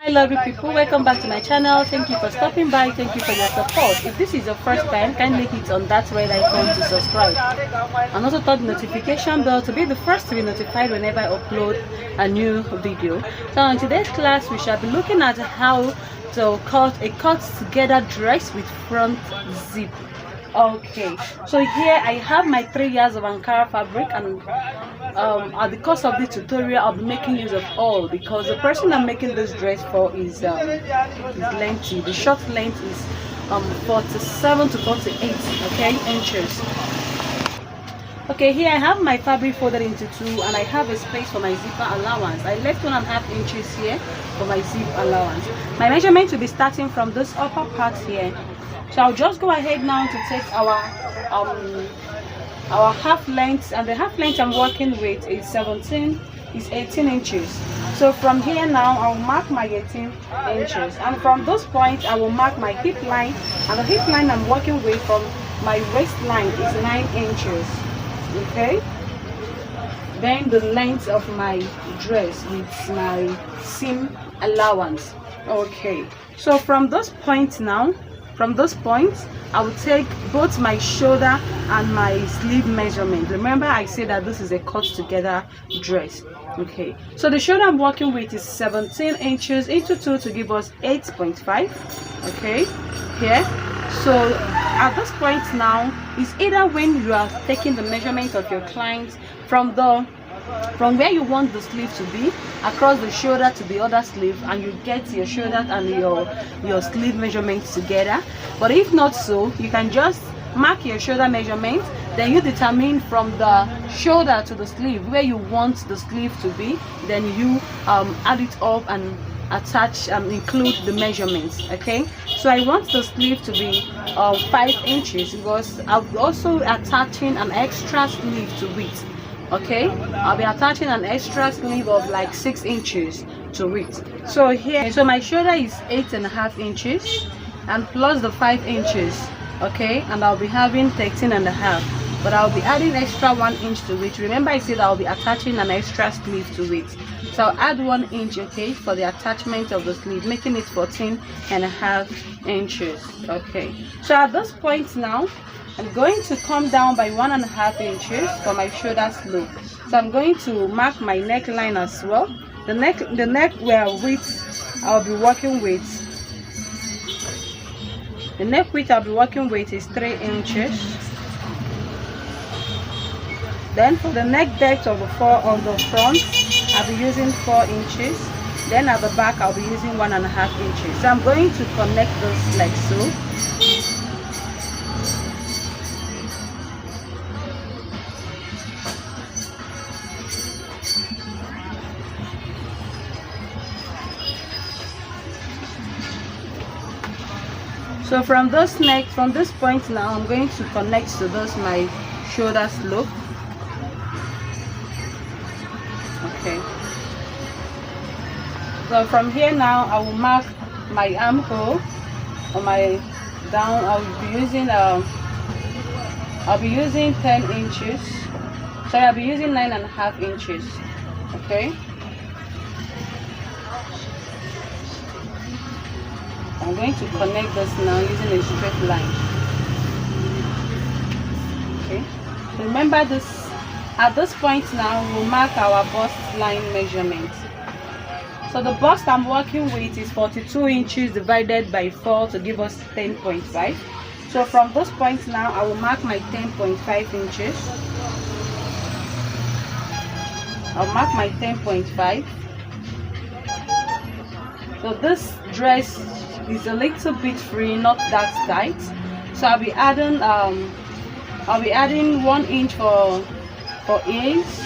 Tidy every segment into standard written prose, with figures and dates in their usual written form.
Hi lovely people, welcome back to my channel. Thank you for stopping by. Thank you for your support. If this is your first time, kindly hit on that red icon to subscribe and also touch the notification bell to be the first to be notified whenever I upload a new video. So in today's class we shall be looking at how to cut a cut together dress with front zip. Okay, so here I have my 3 years of Ankara fabric, and at the course of the tutorial I'll be making use of all because the person I'm making this dress for is lengthy. The short length is 47 to 48 inches. Okay, here I have my fabric folded into two, and I have a space for my zipper allowance. I left 1.5 inches here for my zip allowance. My measurement will be starting from this upper part here. So I'll just go ahead now to take our half length, and the half length I'm working with is 18 inches. So from here now I'll mark my 18 inches, and from this point I will mark my hip line, and the hip line I'm working with from my waistline is 9 inches. Okay, then the length of my dress with my seam allowance. Okay, so from this point now, from this point I will take both my shoulder and my sleeve measurement. Remember I said that this is a cut together dress. Okay, so the shoulder I'm working with is 17 inches into 2 to give us 8.5. okay, here. So at this point now, is either when you are taking the measurement of your client from where you want the sleeve to be across the shoulder to the other sleeve, and you get your shoulder and your sleeve measurements together. But if not so, you can just mark your shoulder measurement, then you determine from the shoulder to the sleeve where you want the sleeve to be, then you add it up and attach include the measurements. Okay, so I want the sleeve to be 5 inches because I'm also attaching an extra sleeve to it. Okay, I'll be attaching an extra sleeve of like 6 inches to it. So here, so my shoulder is 8.5 inches and plus the 5 inches. Okay, and I'll be having 13.5, but I'll be adding extra 1 inch to it. Remember I said I'll be attaching an extra sleeve to it, so I'll add 1 inch, okay, for the attachment of the sleeve, making it 14.5 inches. Okay, so at this point now I'm going to come down by 1.5 inches for my shoulder slope. So I'm going to mark my neckline as well. The neck width I'll be working with, the neck width I'll be working with is 3 inches. Then for the neck depth of the on the front, I'll be using 4 inches. Then at the back I'll be using 1.5 inches. So I'm going to connect those like so. So from this point now, I'm going to connect to this my shoulder slope. Okay. So from here now, I will mark my armhole or my down. I'll be using 10 inches. Sorry, I'll be using 9.5 inches. Okay. I'm going to connect this now using a straight line. Okay. Remember this. At this point now, we'll mark our bust line measurement. So the bust I'm working with is 42 inches divided by 4 to give us 10.5. So from this point now, I will mark my 10.5 inches. I'll mark my 10.5. So this dress is a little bit free, not that tight. So I'll be adding 1 inch for ease,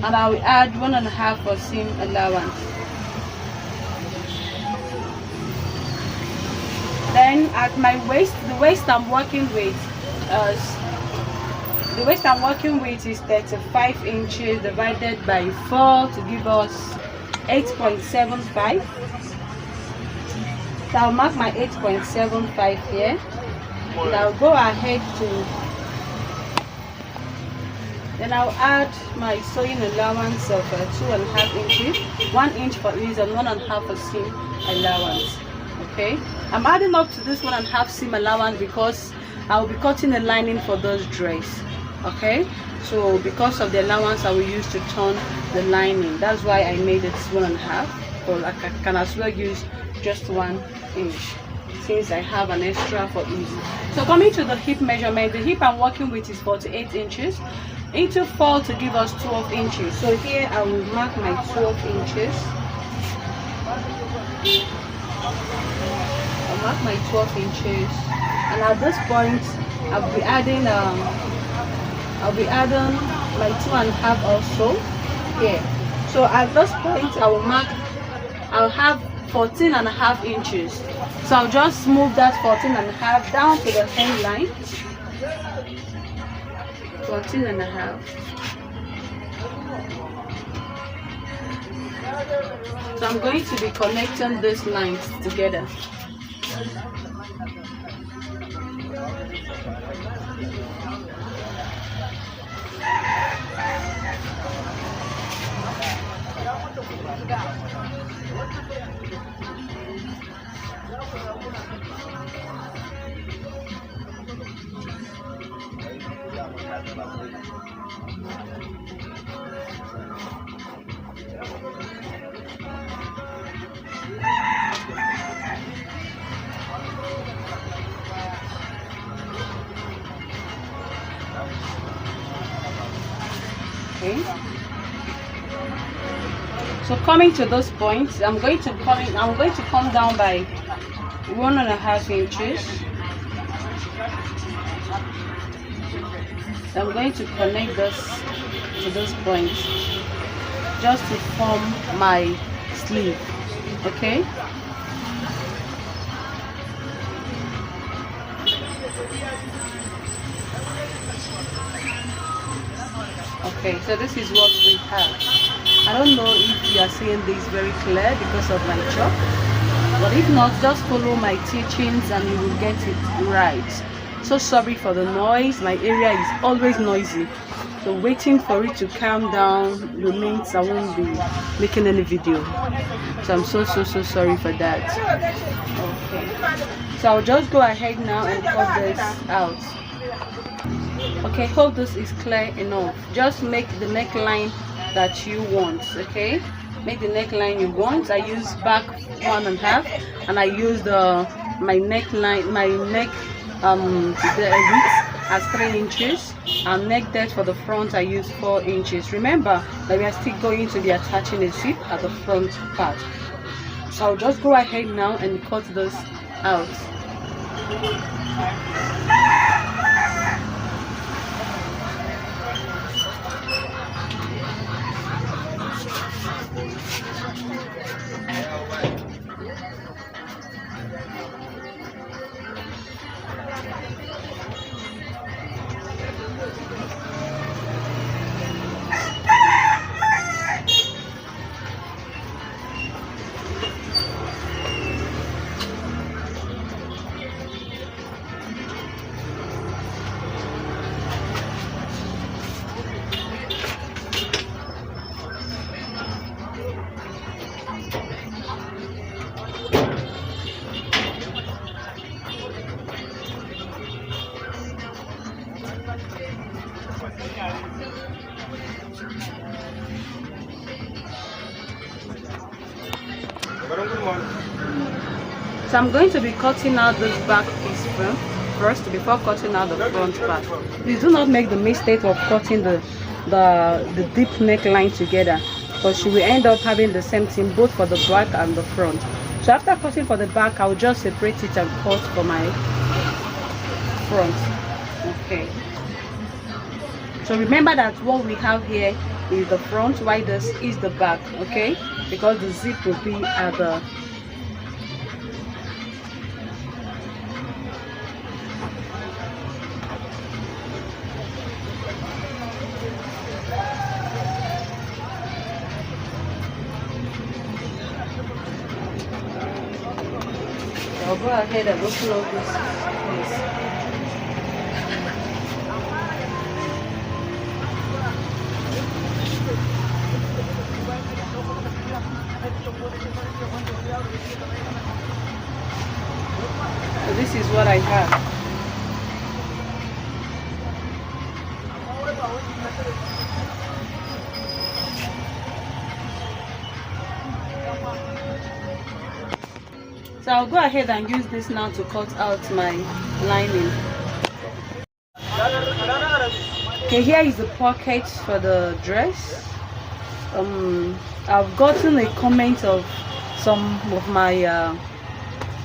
and I will add 1.5 for seam allowance. Then at my waist, the waist I'm working with is 35 inches divided by 4 to give us 8.75. So I'll mark my 8.75 here, and I'll go ahead to Then I'll add my sewing allowance of 2.5 inches, 1 inch for ease and 1.5 for seam allowance. Okay, I'm adding up to this 1.5 seam allowance because I'll be cutting a lining for those dress. Okay, so because of the allowance I will use to turn the lining, that's why I made it 1.5, but I can as well use just 1 inch since I have an extra for easy. So coming to the hip measurement, the hip I'm working with is 48 inches into 4 to give us 12 inches. So here I will mark my 12 inches. I'll mark my 12 inches, and at this point I'll be adding my 2.5 also here. So at this point I'll have 14.5 inches. So I'll just move that 14.5 down to the hemline. 14.5. So I'm going to be connecting these lines together. Okay. So coming to those points, I'm going to come down by 1.5 inches. So I'm going to connect this to those points just to form my sleeve. Okay. Okay, so this is what we have. I don't know if you are seeing this very clear because of my chalk, but if not, just follow my teachings and you will get it right. So sorry for the noise, my area is always noisy, so waiting for it to calm down means I won't be making any video. So I'm so sorry for that. Okay, so I'll just go ahead now and cut this out. Okay, hope this is clear enough. Just make the neckline that you want. Okay, make the neckline you want. I use back 1.5, and I use my neck the width as 3 inches, and neck depth for the front I use 4 inches. Remember that we are still going to be attaching a zip at the front part. So I'll just go ahead now and cut this out. So I'm going to be cutting out this back piece first before cutting out the front part. Please do not make the mistake of cutting the deep neckline together, because you will end up having the same thing both for the back and the front. So after cutting for the back, I'll just separate it and cut for my front. Okay. So remember that what we have here is the front, while this is the back. Okay, because the zip will be at the I'll go ahead and upload this, please. So I'll go ahead and use this now to cut out my lining. Okay, here is the pocket for the dress. I've gotten a comment of some of my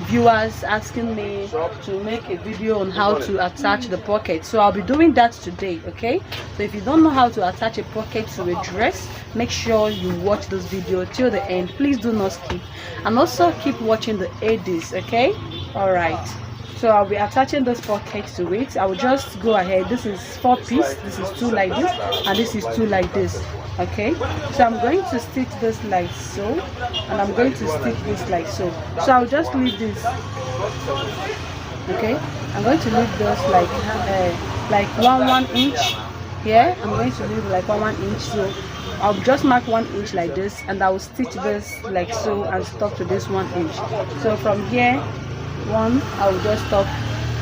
viewers asking me to make a video on how to attach the pocket, so I'll be doing that today. Okay, so if you don't know how to attach a pocket to a dress, make sure you watch this video till the end. Please do not skip, and also keep watching the edits. Okay, all right, so I'll be attaching this pocket to it. I will just go ahead. This is 4 piece, this is 2 like this, and this is 2 like this. Okay, so I'm going to stitch this like so, and I'm going to stitch this like so. So I'll just leave this. Okay, I'm going to leave this like 1 inch here. I'm going to leave like 1 inch. So I'll just mark 1 inch like this, and I will stitch this like so and stop to this 1 inch. So from here, I will just stop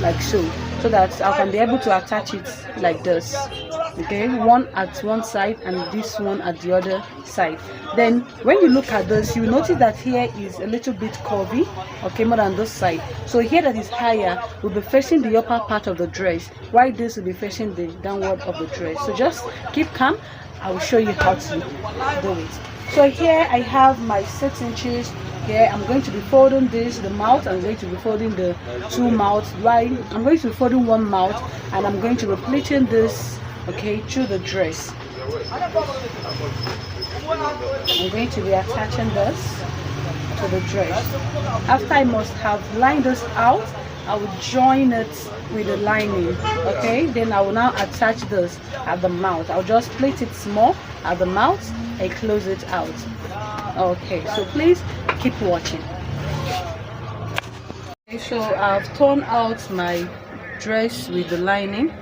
like so that I can be able to attach it like this. Okay, one at one side and this one at the other side. Then when you look at this, you notice that here is a little bit curvy, okay, more than this side. So here that is higher will be facing the upper part of the dress, while this will be facing the downward of the dress. So just keep calm, I will show you how to do it. So here I have my 6 inches. Here I'm going to be folding this, the mouth. I'm going to be folding the 2 mouths. Right, I'm going to be folding 1 mouth, and I'm going to be pleating this, okay, through the dress. I'm going to be attaching this to the dress. After I must have lined this out, I will join it with the lining. Okay, then I will now attach this at the mouth. I'll just plait it small at the mouth and close it out. Okay, so please keep watching. Okay, so I've torn out my dress with the lining.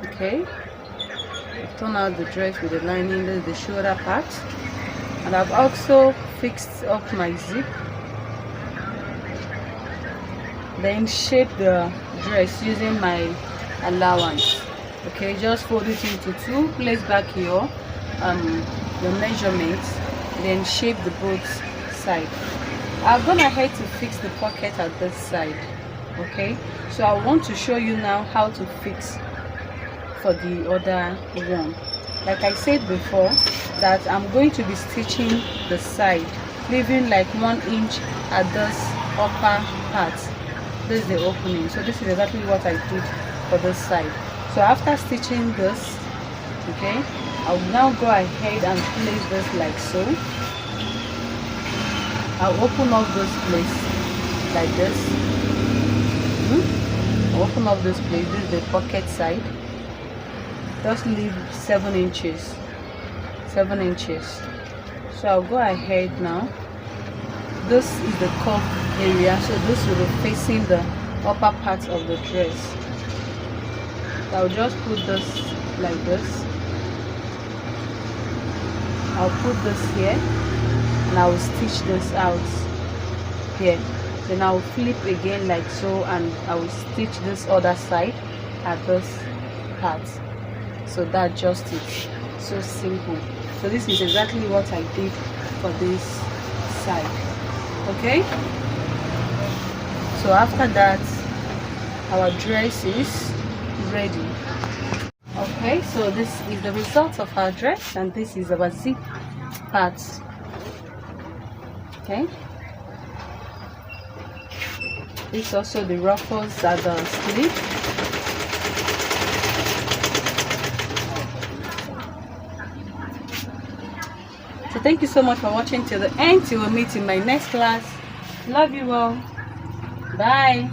Okay, I've torn out the dress with the lining. This is the shoulder part, and I've also fixed up my zip, then shape the dress using my allowance. Okay, just fold it into 2, place back your measurements, then shape the both side. I've gone ahead to fix the pocket at this side. Okay, so I want to show you now how to fix for the other one. Like I said before, that I'm going to be stitching the side, leaving like 1 inch at this upper part. This is the opening. So this is exactly what I did for this side. So after stitching this, okay, I'll now go ahead and place this like so. I'll open up this place like this. I'll open up this place. This is the pocket side. Just leave 7 inches. 7 inches. So I'll go ahead now. This is the cuff area, so this will be facing the upper part of the dress. So I'll just put this like this. I'll put this here, and I will stitch this out here. Then I will flip again like so, and I will stitch this other side at this part. So that's just it. So simple. So this is exactly what I did for this side. Okay, so after that, our dress is ready. Okay, so this is the result of our dress, and this is our zip part. Okay, this is also the ruffles at the sleeve. So thank you so much for watching till the end. Till we meet in my next class. Love you all. Bye.